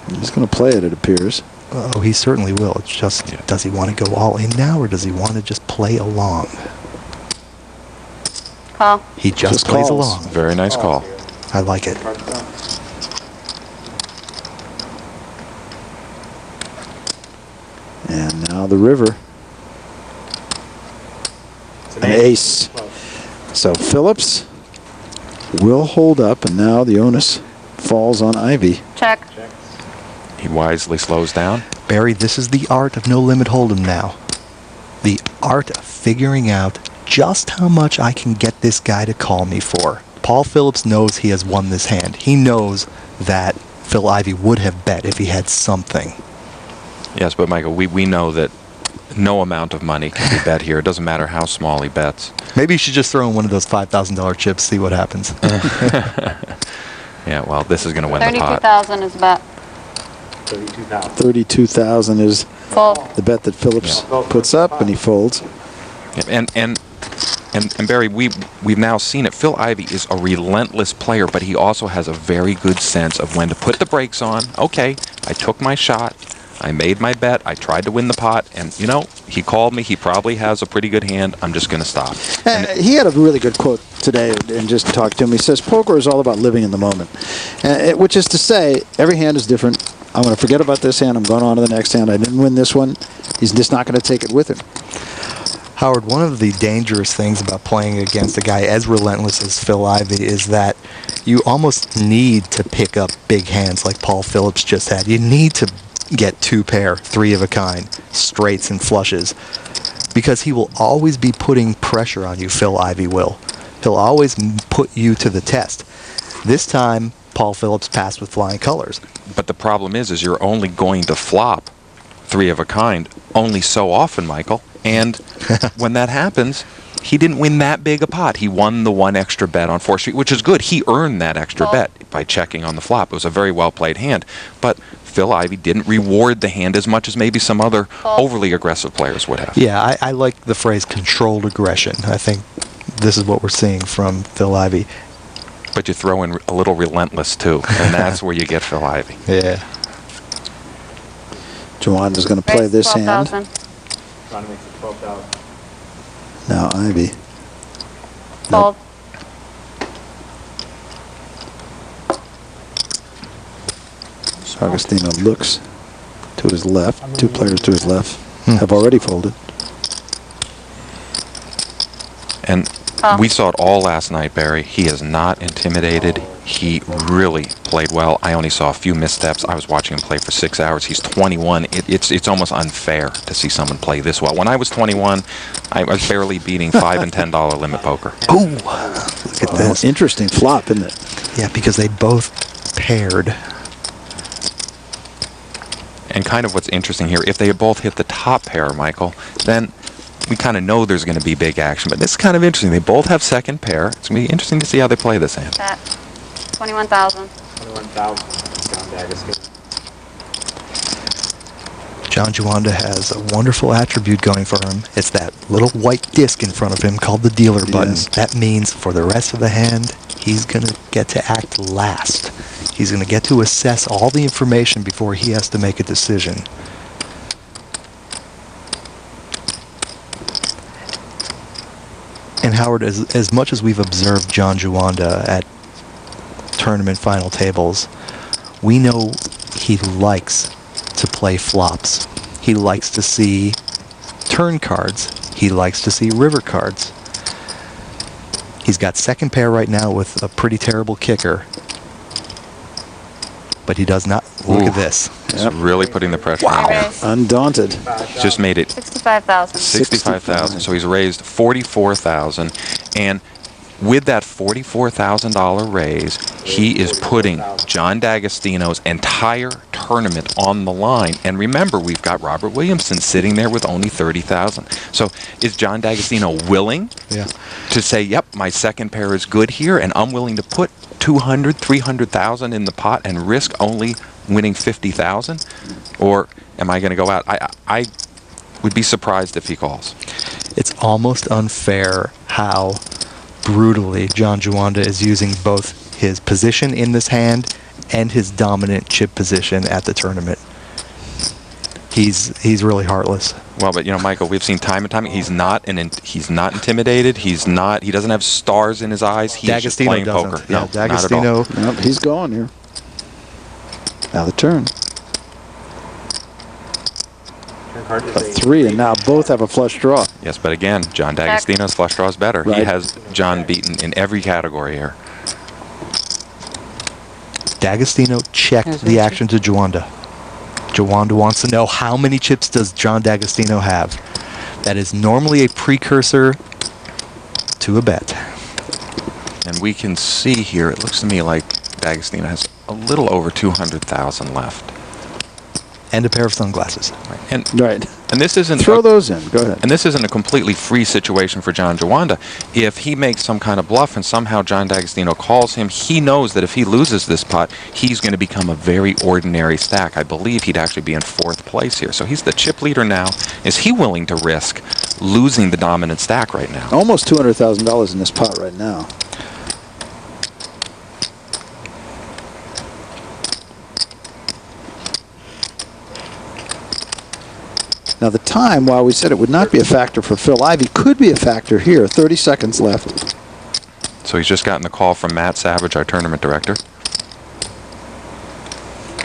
He's going to play it appears. Oh, he certainly will. It's just, does he want to go all in now, or does he want to just play along? Call. He just plays along. Very nice call. I like it. And now the river. An ace. So Phillips will hold up, and now the onus falls on Ivey. Check. He wisely slows down. Barry, this is the art of no limit hold'em now. The art of figuring out just how much I can get this guy to call me for. Paul Phillips knows he has won this hand. He knows that Phil Ivey would have bet if he had something. Yes, but Michael, we know that no amount of money can be bet here. It doesn't matter how small he bets. Maybe you should just throw in one of those $5,000 chips, see what happens. Yeah, well, this is going to win the pot. 32,000 is bet. 32,000 is the bet that Phillips puts up, and he folds. And Barry, we've now seen it. Phil Ivey is a relentless player, but he also has a very good sense of when to put the brakes on. Okay, I took my shot. I made my bet. I tried to win the pot, and he called me. He probably has a pretty good hand. I'm just going to stop. He had a really good quote today, and just talked to him. He says, "Poker is all about living in the moment," which is to say, every hand is different. I'm going to forget about this hand. I'm going on to the next hand. I didn't win this one. He's just not going to take it with him. Howard, one of the dangerous things about playing against a guy as relentless as Phil Ivey is that you almost need to pick up big hands like Paul Phillips just had. You need to get 2 pair, 3 of a kind, straights and flushes, because he will always be putting pressure on you, Phil Ivey will. He'll always put you to the test. This time, Paul Phillips passed with flying colors. But the problem is you're only going to flop 3 of a kind only so often, Michael. And when that happens, he didn't win that big a pot. He won the 1 extra bet on 4th Street, which is good. He earned that extra bet by checking on the flop. It was a very well-played hand. But Phil Ivey didn't reward the hand as much as maybe some other overly aggressive players would have. Yeah, I like the phrase controlled aggression. I think this is what we're seeing from Phil Ivey. But you throw in a little relentless, too, and that's where you get Phil Ivey. Yeah. Juanda's going to play this hand. Now Ivey. Fold. Agostino looks to his left. 2 players to his left have already folded. And we saw it all last night, Barry. He is not intimidated. He really played well. I only saw a few missteps. I was watching him play for 6 hours. He's 21. It's almost unfair to see someone play this well. When I was 21, I was barely beating $5 and $10 limit poker. Ooh, look at this. Interesting flop, isn't it? Yeah, because they both paired. And kind of what's interesting here, if they both hit the top pair, Michael, then we kind of know there's going to be big action. But this is kind of interesting. They both have second pair. It's going to be interesting to see how they play this hand. Bet. 21,000. 21,000. John Juanda has a wonderful attribute going for him. It's that little white disc in front of him called the dealer button. That means for the rest of the hand, he's going to get to act last. He's going to get to assess all the information before he has to make a decision. And Howard, as much as we've observed John Juanda at tournament final tables, we know he likes to play flops. He likes to see turn cards. He likes to see river cards. He's got second pair right now with a pretty terrible kicker. But he does not. Look at this. He's really putting the pressure on here. Undaunted. Just made it 65,000. 65,000. So he's raised 44,000, and with that $44,000 raise, he is putting John D'Agostino's entire tournament on the line. And remember, we've got Robert Williamson sitting there with only 30,000. So is John D'Agostino willing to say, "Yep, my second pair is good here, and I'm willing to put 200, 300,000 in the pot and risk only winning 50,000, or am I going to go out?" I would be surprised if he calls. It's almost unfair how brutally John Juanda is using both his position in this hand and his dominant chip position at the tournament. He's really heartless. Well, but Michael, we've seen time and time. He's not intimidated. He doesn't have stars in his eyes. He's just playing poker. Yeah, No, D'Agostino. not at all. Nope, he's going here. Now the turn. A 3, and now both have a flush draw. Yes, but again, John D'Agostino's flush draw is better. He Right. has John beaten in every category here. D'Agostino checked the action to Juanda. Juanda wants to know, how many chips does John D'Agostino have? That is normally a precursor to a bet. And we can see here, it looks to me like D'Agostino has a little over 200,000 left. And a pair of sunglasses. Right. And this isn't Throw those in. Go ahead. And this isn't a completely free situation for John Juanda. If he makes some kind of bluff and somehow John D'Agostino calls him, he knows that if he loses this pot, he's going to become a very ordinary stack. I believe he'd actually be in 4th place here. So he's the chip leader now. Is he willing to risk losing the dominant stack right now? Almost $200,000 in this pot right now. Now the time, while we said it would not be a factor for Phil Ivey, could be a factor here. 30 seconds left. So he's just gotten the call from Matt Savage, our tournament director.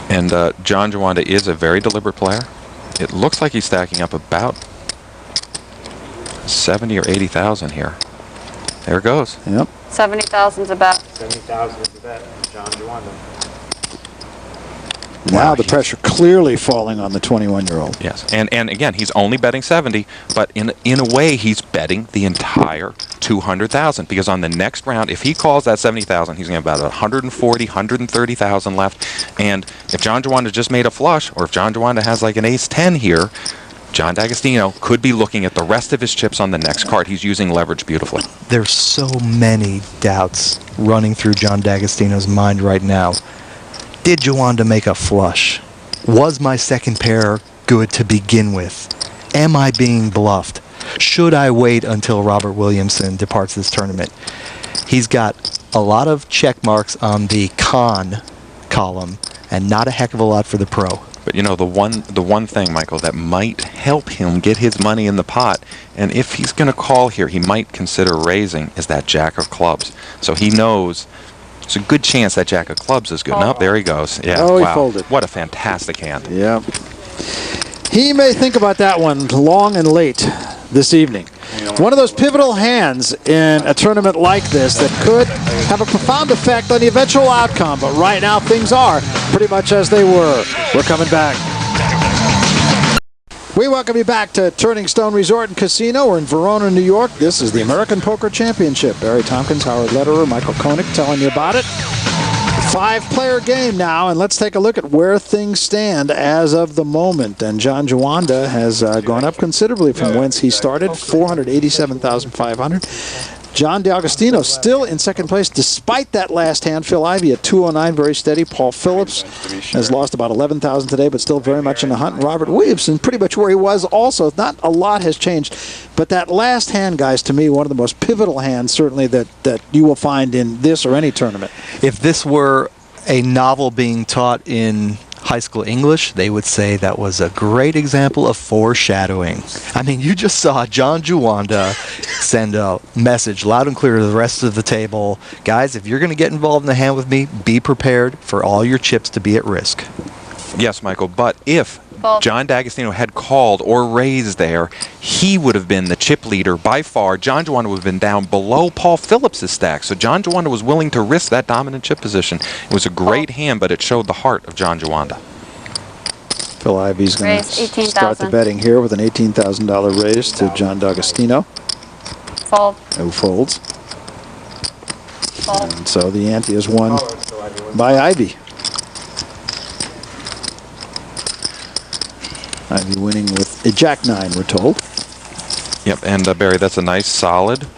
And John Juanda is a very deliberate player. It looks like he's stacking up about 70 or 80,000 here. There it goes. Yep. 70,000's a bet. 70,000 is the bet. John Juanda. Now the pressure clearly falling on the 21-year-old. Yes, and again, he's only betting 70, but in a way, he's betting the entire 200,000, because on the next round, if he calls that 70,000, he's going to have about 140, 130,000 left. And if John Juanda just made a flush, or if John Juanda has like an ace-10 here, John D'Agostino could be looking at the rest of his chips on the next card. He's using leverage beautifully. There's so many doubts running through John D'Agostino's mind right now. Did Juanda make a flush? Was my second pair good to begin with? Am I being bluffed? Should I wait until Robert Williamson departs this tournament? He's got a lot of check marks on the con column and not a heck of a lot for the pro. But the one thing, Michael, that might help him get his money in the pot, and if he's going to call here, he might consider raising, is that Jack of Clubs. So he knows there's a good chance that Jack of Clubs is good. Nope, there he goes. Yeah, Oh, he wow. folded. What a fantastic hand. Yep. He may think about that one long and late this evening. One of those pivotal hands in a tournament like this that could have a profound effect on the eventual outcome. But right now, things are pretty much as they were. We're coming back. We welcome you back to Turning Stone Resort and Casino. We're in Verona, New York. This is the American Poker Championship. Barry Tompkins, Howard Lederer, Michael Koenig telling you about it. 5-player game now, and let's take a look at where things stand as of the moment. And John Juanda has gone up considerably from whence he started, 487,500. John D'Agostino still in second place despite that last hand. Phil Ivey at 209, very steady. Paul Phillips has lost about 11,000 today, but still very much in the hunt. And Robert Williamson pretty much where he was also. Not a lot has changed. But that last hand, guys, to me, one of the most pivotal hands certainly that you will find in this or any tournament. If this were a novel being taught in high school English, they would say that was a great example of foreshadowing. I mean, you just saw John Juanda send a message loud and clear to the rest of the table. Guys, if you're going to get involved in the hand with me, be prepared for all your chips to be at risk. Yes, Michael, but if John D'Agostino had called or raised there, he would have been the chip leader by far. John Juanda would have been down below Paul Phillips' stack. So John Juanda was willing to risk that dominant chip position. It was a great hand, but it showed the heart of John Juanda. Phil Ivey's going to start the betting here with an $18,000 raise to John D'Agostino. Fold. Who folds. Fold. And so the ante is won by Ivey. Ivey winning with a Jack-9, we're told. Yep, and Barry, that's a nice solid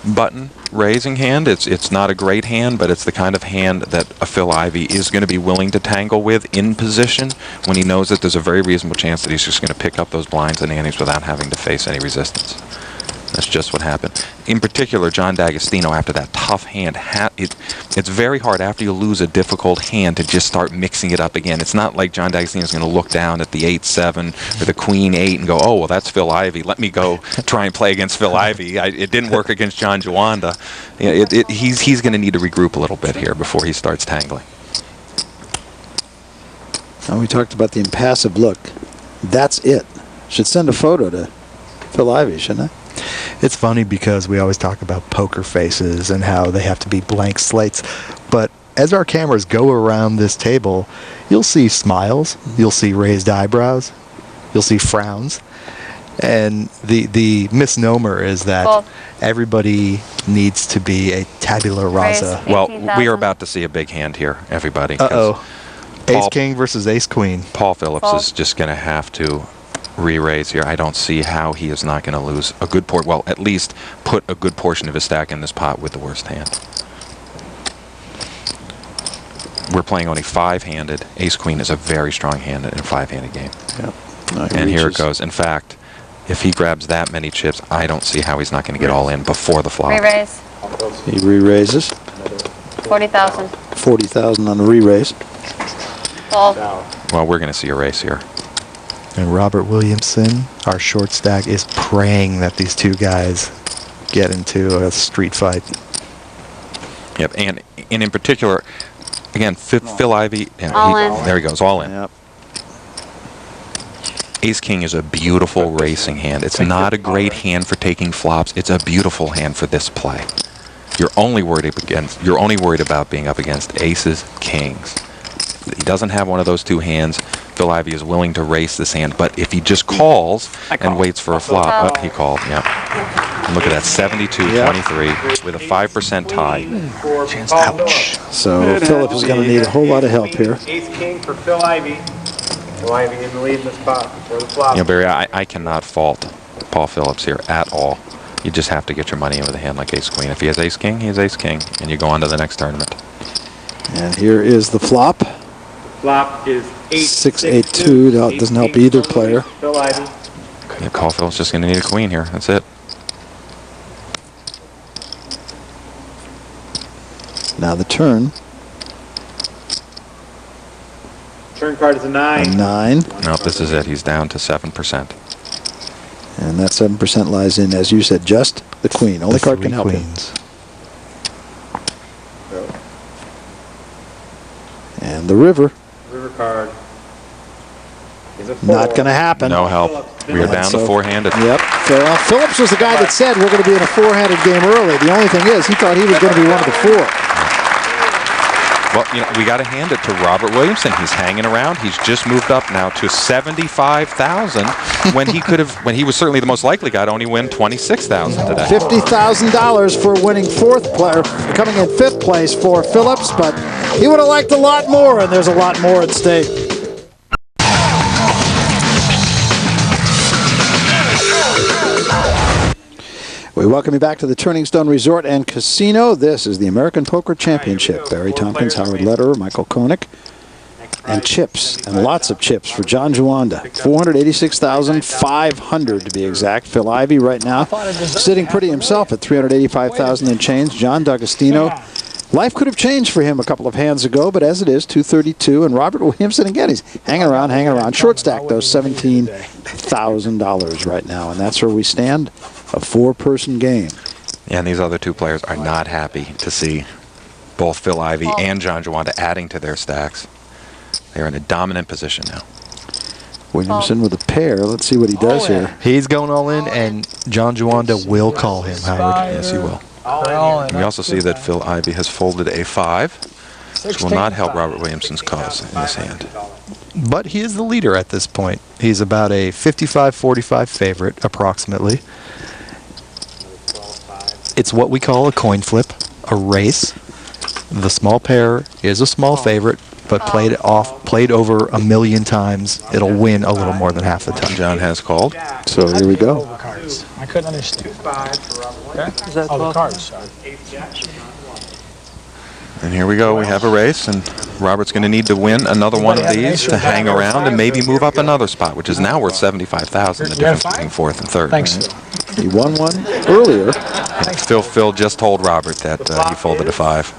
button raising hand. It's not a great hand, but it's the kind of hand that a Phil Ivey is going to be willing to tangle with in position when he knows that there's a very reasonable chance that he's just going to pick up those blinds and antes without having to face any resistance. That's just what happened. In particular, John D'Agostino, after that tough hand, it's very hard after you lose a difficult hand to just start mixing it up again. It's not like John D'Agostino's going to look down at the 8-7 or the Queen 8 and go, oh, well, that's Phil Ivey. Let me go try and play against Phil Ivey. It didn't work against John Juanda. He's going to need to regroup a little bit here before he starts tangling. Now we talked about the impassive look. That's it. Should send a photo to Phil Ivey, shouldn't I? It's funny because we always talk about poker faces and how they have to be blank slates. But as our cameras go around this table, you'll see smiles, you'll see raised eyebrows, you'll see frowns. And the misnomer is that everybody needs to be a tabula rasa. Well, we are about to see a big hand here, everybody. Uh-oh. Ace-King versus Ace-Queen. Paul Phillips is just going to have to re-raise here. I don't see how he is not going to lose a good well, at least put a good portion of his stack in this pot with the worst hand. We're playing only 5-handed. Ace-Queen is a very strong hand in a 5-handed game. Yep. And here it goes. In fact, if he grabs that many chips, I don't see how he's not going to get all in before the flop. Re-raise. He re-raises. 40,000. 40,000 on the re-raise. Fold. Well, we're going to see a race here. And Robert Williamson, our short stack, is praying that these two guys get into a street fight. Yep, and in particular, again, Phil Ivey, All in. there he goes, all in. Yep. Ace-King is a beautiful racing hand. It's not a great hand for taking flops. It's a beautiful hand for this play. You're only worried about being up against aces, kings. He doesn't have one of those two hands. Phil Ivey is willing to race this hand, but if he just calls and waits for a flop, he called. Yeah. And look at that, 72-23 with a 5% tie. Ouch. So Phillips is going to need a whole lot of help here. Ace-King for Phil Ivey. Phil Ivey in the lead in this spot before the flop. You know, Barry, I cannot fault Paul Phillips here at all. You just have to get your money in with a hand like Ace-Queen. If he has Ace-King, he has Ace-King, and you go on to the next tournament. And here is the flop. Flop is 6-8-2. No, it doesn't help either player. Phil Ivey. Yeah, Caulfield's just going to need a queen here. That's it. Now the turn. Turn card is a 9. A 9. Nope, this is it. He's down to 7%. And that 7% lies in, as you said, just the queen. Only card can help queens. him. And the river. River card is a 4. Not going to happen. No help. We are down to 4-handed. Yep. So Phillips was the guy that said we're going to be in a 4-handed game early. The only thing is, he thought he was going to be one of the 4. Well, you know, we got to hand it to Robert Williamson. He's hanging around. He's just moved up now to 75,000 when he was certainly the most likely guy to only win 26,000 today. $50,000 for winning 4th player, coming in 5th place for Phillips, but he would have liked a lot more, and there's a lot more at stake. We welcome you back to the Turning Stone Resort and Casino. This is the American Poker Championship. Barry Tompkins, Howard Lederer, Michael Koenig, and chips, and lots of chips for John Juanda. 486,500 to be exact. Phil Ivey right now sitting pretty himself at 385,000 and change. John D'Agostino Life could have changed for him a couple of hands ago, but as it is, 232, and Robert Williamson, again, he's hanging around. Short stack, though, $17,000 right now, and that's where we stand, a 4-person game. Yeah, and these other two players are not happy to see both Phil Ivey and John Juanda adding to their stacks. They're in a dominant position now. Williamson with a pair. Let's see what he does here. He's going all in, and John Juanda will call him, Howard. Yes, he will. We also see that Phil Ivey has folded a 5, which will not help Robert Williamson's cause in this hand. But he is the leader at this point. He's about a 55-45 favorite, approximately. It's what we call a coin flip, a race. The small pair is a small favorite, but played over 1 million times, it'll win a little more than half the time. John has called. So here we go. I couldn't understand. Okay. The cards, sorry. And here we go. We have a race, and Robert's going to need to win another one of these to hang around and maybe move up another spot, which is now worth $75,000, the difference between 4th and 3rd. Thanks. Right? He won one earlier. Phil just told Robert that he folded a 5.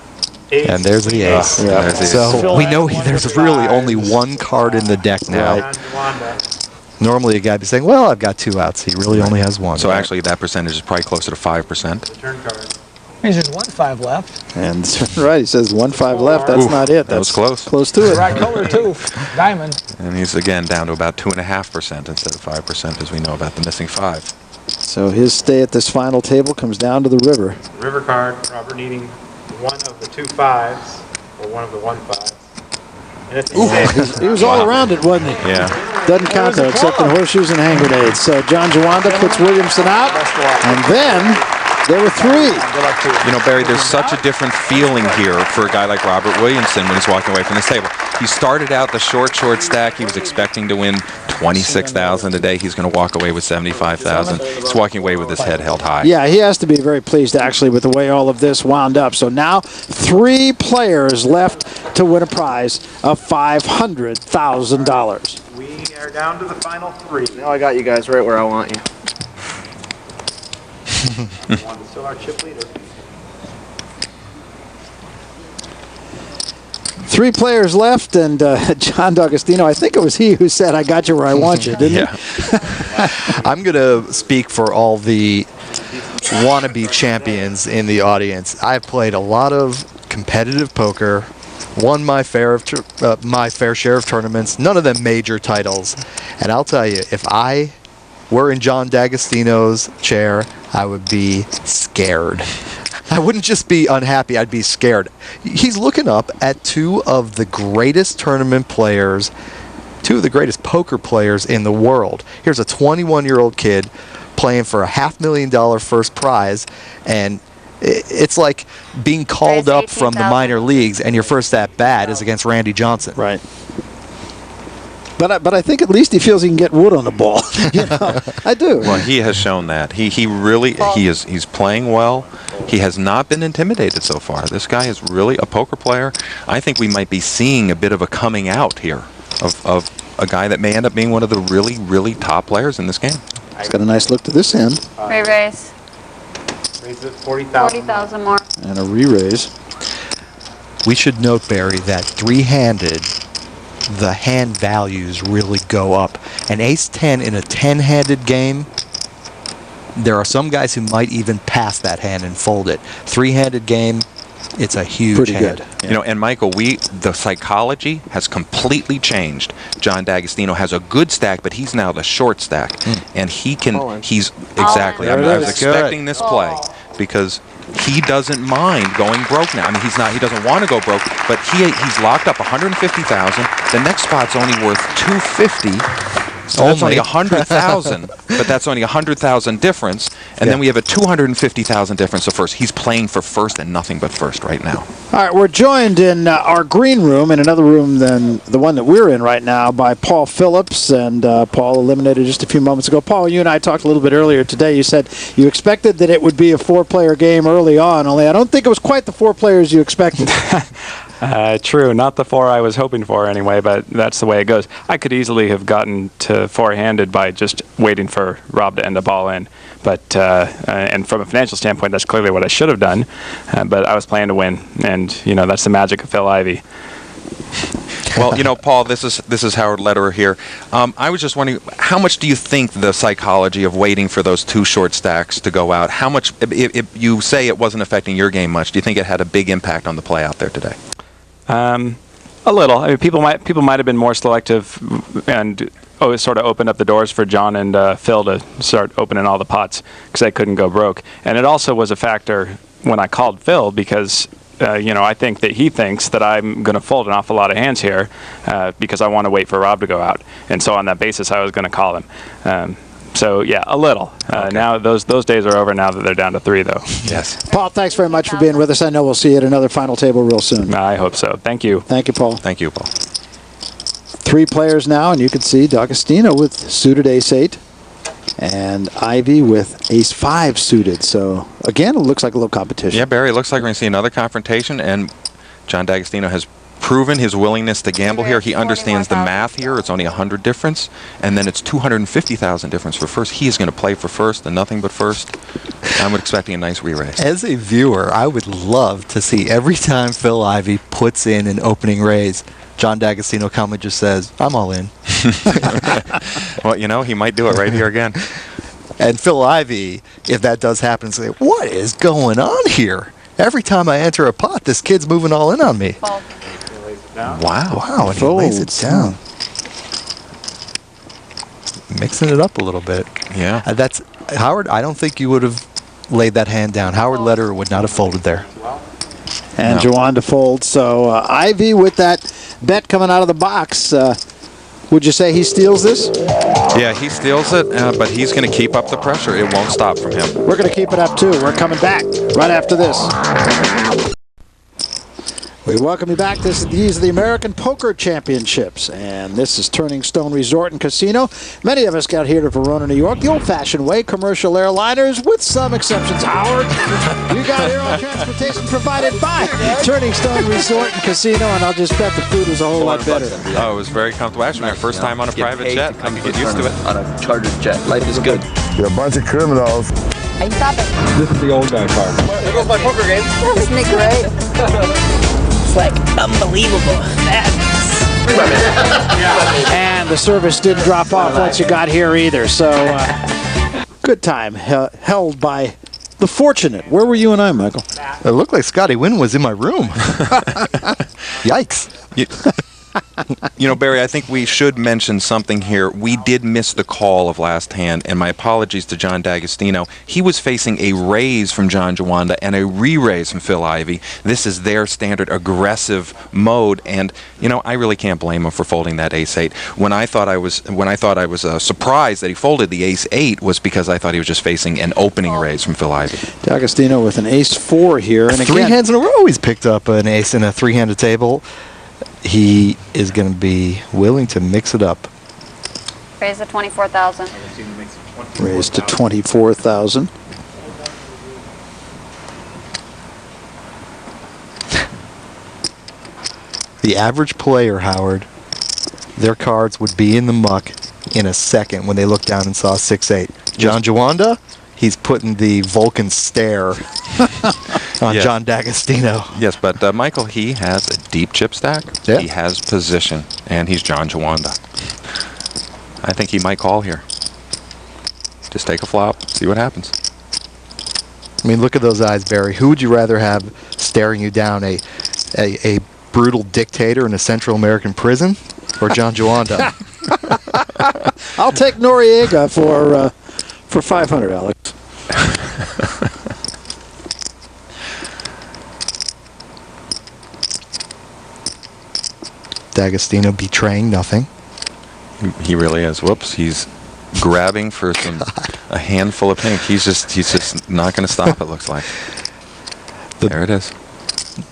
And there's the ace. There's the ace. So we know there's really only one card in the deck now. Normally a guy would be saying, well, I've got 2 outs. He really only has 1. So actually that percentage is probably closer to 5%. Means there's 1 5 left. And right, he says 1 5 left. That's not it. That was close. Close to it. Right color, too. Diamond. And he's again down to about 2.5% instead of 5%, as we know about the missing 5. So his stay at this final table comes down to the river. River card, Robert needing one of the 2 5s, or one of the 1 5s. And it's He was all around it, wasn't he? Yeah. Doesn't count, though, except in horseshoes and hand grenades. So John Juanda puts Williamson out, and then there were 3. You know, Barry, there's such a different feeling here for a guy like Robert Williamson when he's walking away from this table. He started out the short stack. He was expecting to win $26,000 a day. He's going to walk away with $75,000. He's walking away with his head held high. Yeah, he has to be very pleased, actually, with the way all of this wound up. So now 3 players left to win a prize of $500,000. We are down to the final 3. Now I got you guys right where I want you. Juanda's still our chip leader. 3 players left, and John D'Agostino, I think it was he who said, I got you where I want you, didn't he? I'm going to speak for all the wannabe champions in the audience. I've played a lot of competitive poker, won my fair share of tournaments, none of them major titles. And I'll tell you, if I were in John D'Agostino's chair, I would be scared. I wouldn't just be unhappy, I'd be scared. He's looking up at 2 of the greatest tournament players, 2 of the greatest poker players in the world. Here's a 21-year-old kid playing for a $500,000 first prize, and it's like being called up from the minor leagues, and your first at-bat is against Randy Johnson. Right. But I think at least he feels he can get wood on the ball. You know, I do. Well, he has shown that. He's playing well. He has not been intimidated so far. This guy is really a poker player. I think we might be seeing a bit of a coming out here of a guy that may end up being one of the really, really top players in this game. He's got a nice look to this end. Re-raise. Raise it 40,000. 40,000 more. And a re-raise. We should note, Barry, that 3-handed, the hand values really go up. An ace-10 in a 10-handed game, there are some guys who might even pass that hand and fold it. 3-handed game, it's a huge Pretty hand. good. You know, and Michael, the psychology has completely changed. John D'Agostino has a good stack, but he's now the short stack, and exactly. I was expecting this play because he doesn't mind going broke now. I mean, he doesn't want to go broke, but he's locked up $150,000. The next spot's only worth $250. So that's only $100,000, but that's only $100,000 difference, and then we have a $250,000 difference. So first, he's playing for first and nothing but first right now. All right, we're joined in our green room, in another room than the one that we're in right now, by Paul Phillips, and Paul eliminated just a few moments ago. Paul, you and I talked a little bit earlier today. You said you expected that it would be a 4-player game early on, only I don't think it was quite the 4 players you expected. True, not the 4 I was hoping for anyway, but that's the way it goes. I could easily have gotten to 4-handed by just waiting for Rob to end up all in. But and from a financial standpoint, that's clearly what I should have done. But I was playing to win, and that's the magic of Phil Ivey. Well, Paul, this is Howard Lederer here. I was just wondering, how much do you think the psychology of waiting for those 2 short stacks to go out, how much, if you say it wasn't affecting your game much, do you think it had a big impact on the play out there today? A little. I mean, people might have been more selective and sort of opened up the doors for John and Phil to start opening all the pots because they couldn't go broke. And it also was a factor when I called Phil because I think that he thinks that I'm going to fold an awful lot of hands here because I want to wait for Rob to go out. And so on that basis, I was going to call him. So, yeah, a little. Okay. Now those days are over now that they're down to 3, though. Yes. Paul, thanks very much for being with us. I know we'll see you at another final table real soon. I hope so. Thank you. Thank you, Paul. Thank you, Paul. 3 players now, and you can see D'Agostino with suited ace-8 and Ivey with ace-5 suited. So, again, it looks like a little competition. Yeah, Barry, it looks like we're going to see another confrontation, and John D'Agostino has proven his willingness to gamble here. He understands the math here. It's only 100 difference, and then it's 250,000 difference for first. He is going to play for first and nothing but first. I'm expecting a nice re-raise. As a viewer, I would love to see every time Phil Ivey puts in an opening raise, John D'Agostino calmly just says, I'm all in. Well, he might do it right here again. And Phil Ivey, if that does happen, say, what is going on here? Every time I enter a pot, this kid's moving all in on me. Wow, and he lays it down. Mixing it up a little bit. Yeah. That's Howard, I don't think you would have laid that hand down. Howard Lederer would not have folded there. And Juanda folds. So Ivey with that bet coming out of the box. Would you say he steals this? Yeah, he steals it, but he's going to keep up the pressure. It won't stop from him. We're going to keep it up, too. We're coming back right after this. We welcome you back. These are the American Poker Championships, and this is Turning Stone Resort and Casino. Many of us got here to Verona, New York, the old-fashioned way, commercial airliners, with some exceptions. Howard, you got here on transportation provided by Turning Stone Resort and Casino, and I'll just bet the food was a whole lot better. Oh, it was very comfortable. Actually, my first time on a private jet. I could get used to it. On a chartered jet. Life is good. You're a bunch of criminals. Hey, stop it. This is the old guy part. There goes my poker game. Isn't it great? It's like unbelievable. And the service didn't drop off once you got here either. So, good time held by the fortunate. Where were you and I, Michael? It looked like Scotty Wynn was in my room. Yikes. Barry, I think we should mention something here. We did miss the call of last hand, and my apologies to John D'Agostino. He was facing a raise from John Juanda and a re-raise from Phil Ivey. This is their standard aggressive mode, and I really can't blame him for folding that ace-8. When I thought I was surprised that he folded the ace-8 was because I thought he was just facing an opening raise from Phil Ivey. D'Agostino with an ace-4 here, and three hands in a row. He's picked up an ace in a 3-handed table. He is going to be willing to mix it up. Raise to 24,000. Raise to 24,000. The average player, Howard, their cards would be in the muck in a second when they looked down and saw 6-8. John Juanda, he's putting the Vulcan stare on John D'Agostino. Yes, but Michael, he has a deep chip stack. Yeah. He has position, and he's John Juanda. I think he might call here. Just take a flop, see what happens. I mean, look at those eyes, Barry. Who would you rather have staring you down, a brutal dictator in a Central American prison, or John Juanda? I'll take Noriega for 500, Alex. D'Agostino betraying nothing. He really is. Whoops, he's grabbing for a handful of pink. He's just not going to stop, it looks like. There it is.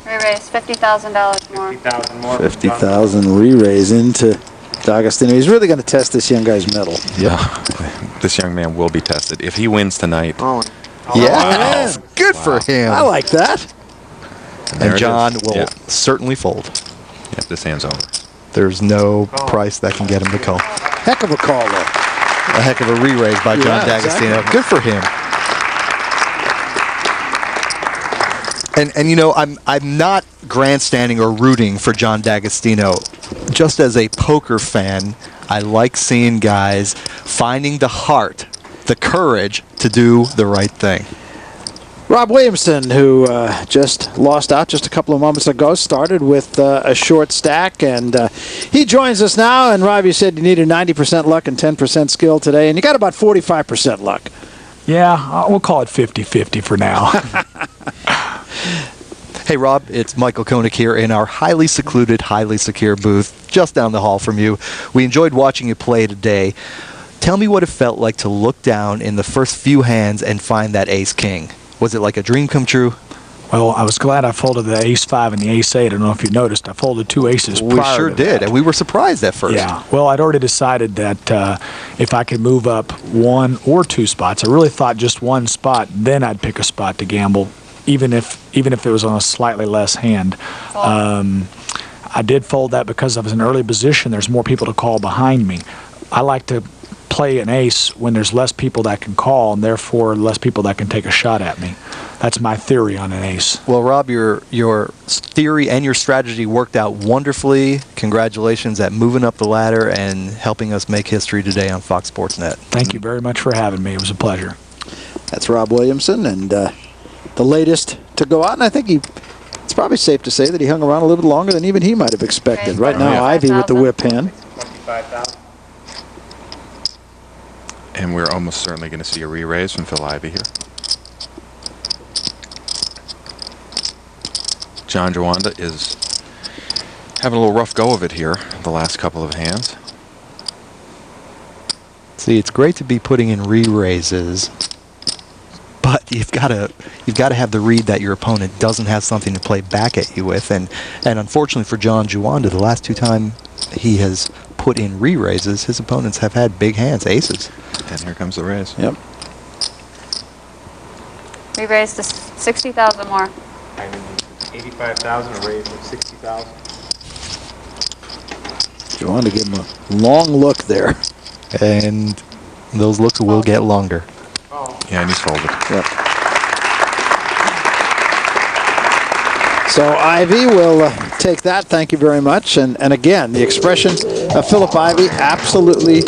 Re-raise, $50,000 more. 50,000 more. 50,000 re-raise into D'Agostino. He's really going to test this young guy's mettle. Yeah. This young man will be tested. If he wins tonight. Yeah. Good for him. I like that. And John will certainly fold. Yeah, this hand's over. There's no price that can get him to call. Heck of a call, though. A heck of a re-raise by John D'Agostino. Exactly. Good for him. And you know, I'm not grandstanding or rooting for John D'Agostino. Just as a poker fan, I like seeing guys finding the heart, the courage to do the right thing. Rob Williamson, who just lost out just a couple of moments ago, started with a short stack, and he joins us now. And Rob, you said you needed 90% luck and 10% skill today, and you got about 45% luck. Yeah, we'll call it 50-50 for now. Hey, Rob, it's Michael Koenig here in our highly secluded, highly secure booth just down the hall from you. We enjoyed watching you play today. Tell me what it felt like to look down in the first few hands and find that ace-king. Was it like a dream come true? Well, I was glad I folded the ace-5 and the ace-8. I don't know if you noticed. I folded 2 aces prior to that. We sure did, and we were surprised at first. Yeah. Well, I'd already decided that if I could move up 1 or 2 spots, I really thought just 1 spot, then I'd pick a spot to gamble, even if it was on a slightly less hand. I did fold that because I was in early position. There's more people to call behind me. I like to play an ace when there's less people that can call, and therefore less people that can take a shot at me. That's my theory on an ace. Well, Rob, your theory and your strategy worked out wonderfully. Congratulations at moving up the ladder and helping us make history today on Fox Sports Net. Thank you very much for having me. It was a pleasure. That's Rob Williamson, and the latest to go out, and I think it's probably safe to say that he hung around a little bit longer than even he might have expected. Right now, Ivey with the whip hand. And we're almost certainly going to see a re-raise from Phil Ivey here. John Juanda is having a little rough go of it here the last couple of hands. See, it's great to be putting in re-raises, but you've got to have the read that your opponent doesn't have something to play back at you with, and unfortunately for John Juanda, the last 2 times he has put in re-raises, his opponents have had big hands, aces. And here comes the raise. Yep. We raised to 60,000 more. 85,000, a raise of 60,000. Juanda give him a long look there. And those looks will get longer. Yeah, and he's folded. Yep. So Ivey will take that. Thank you very much. And again, the expression of Philip Ivey absolutely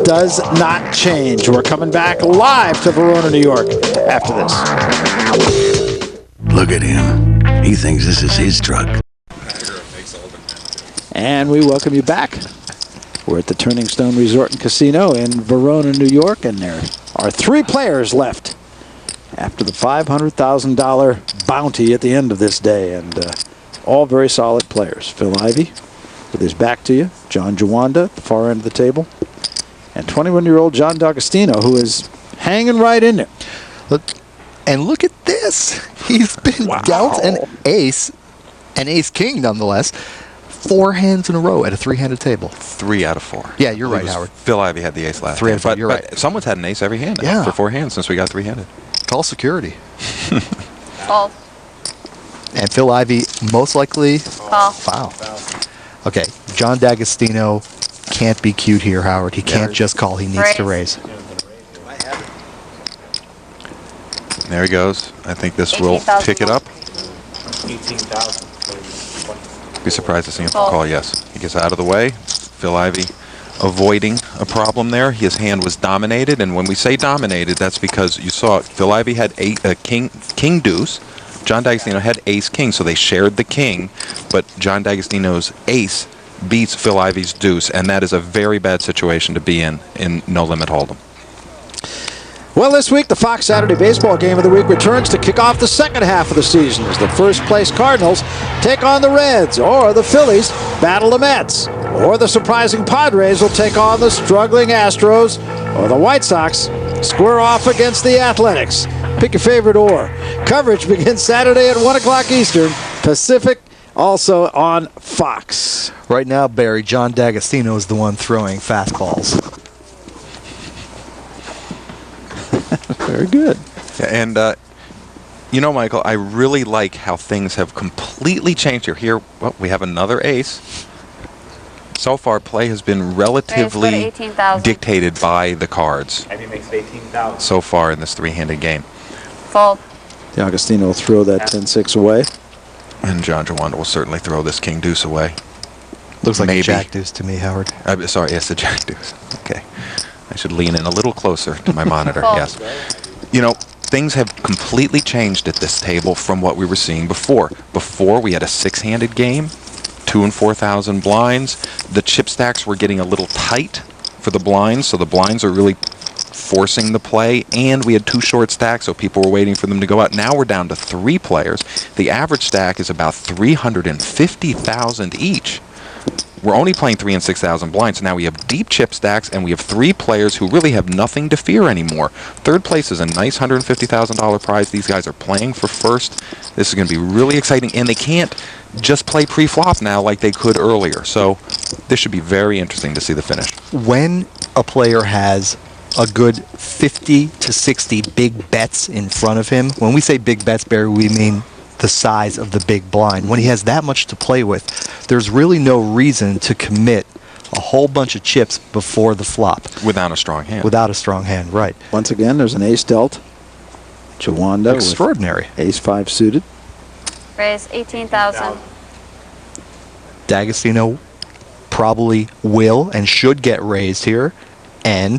does not change. We're coming back live to Verona, New York after this. Look at him. He thinks this is his truck. And we welcome you back. We're at the Turning Stone Resort and Casino in Verona, New York, and there are 3 players left after the $500,000 bounty at the end of this day, and all very solid players. Phil Ivey with his back to you, John Juanda at the far end of the table, and 21-year-old John D'Agostino, who is hanging right in there. And look at this. He's been dealt an ace-king nonetheless, 4 hands in a row at a 3-handed table. 3 out of 4. Yeah, you're right, Howard. Phil Ivey had the ace last 3 out hand. of 4, you're right. But someone's had an ace every hand for 4 hands since we got 3-handed. Call security. False. And Phil Ivey most likely Foul. Okay, John D'Agostino can't be cute here, Howard. He can't just call. He needs to raise. There he goes. I think this will pick it up. 18,000. Be surprised to see him call yes. He gets out of the way. Phil Ivey avoiding a problem there. His hand was dominated, and when we say dominated, that's because you saw Phil Ivey had a king deuce. John D'Agostino had ace king, so they shared the king, but John D'Agostino's ace beats Phil Ivey's deuce, and that is a very bad situation to be in no limit hold'em. Well, this week, the Fox Saturday Baseball Game of the Week returns to kick off the second half of the season as the first-place Cardinals take on the Reds, or the Phillies battle the Mets, or the surprising Padres will take on the struggling Astros, or the White Sox square off against the Athletics. Pick your favorite or. Coverage begins Saturday at 1 o'clock Eastern, Pacific, also on Fox. Right now, Barry, John D'Agostino is the one throwing fastballs. Very good. Yeah, and You know, Michael, I really like how things have completely changed here. Here, well, we have another ace. So far, play has been relatively 18,000. dictated by the cards Ivey makes it 18,000. so far in this three-handed game. Fold. D'Agostino will throw that 10-6 away. And John Juanda will certainly throw this king deuce away. Looks like Maybe. a jack deuce to me, Howard. Sorry, yes, a jack deuce. Okay. I should lean in a little closer to my monitor, Fold. yes. You know, things have completely changed at this table from what we were seeing before. Before, we had a six-handed game, 2,000 and 4,000 blinds. The chip stacks were getting a little tight for the blinds, so the blinds are really forcing the play, and we had two short stacks, so people were waiting for them to go out. Now we're down to 3 players. The average stack is about 350,000 each. We're only playing 3,000 and 6,000 blinds, so now we have deep chip stacks, and we have 3 players who really have nothing to fear anymore. Third place is a nice $150,000 prize. These guys are playing for first. This is going to be really exciting, and they can't just play pre-flop now like they could earlier, so this should be very interesting to see the finish. When a player has a good 50 to 60 big bets in front of him, when we say big bets, Barry, we mean the size of the big blind. When he has that much to play with, there's really no reason to commit a whole bunch of chips before the flop. Without a strong hand. Without a strong hand, right. Once again, there's an ace dealt. Juanda Extraordinary. with ace-5 suited. Raise 18,000. D'Agostino probably will and should get raised here, and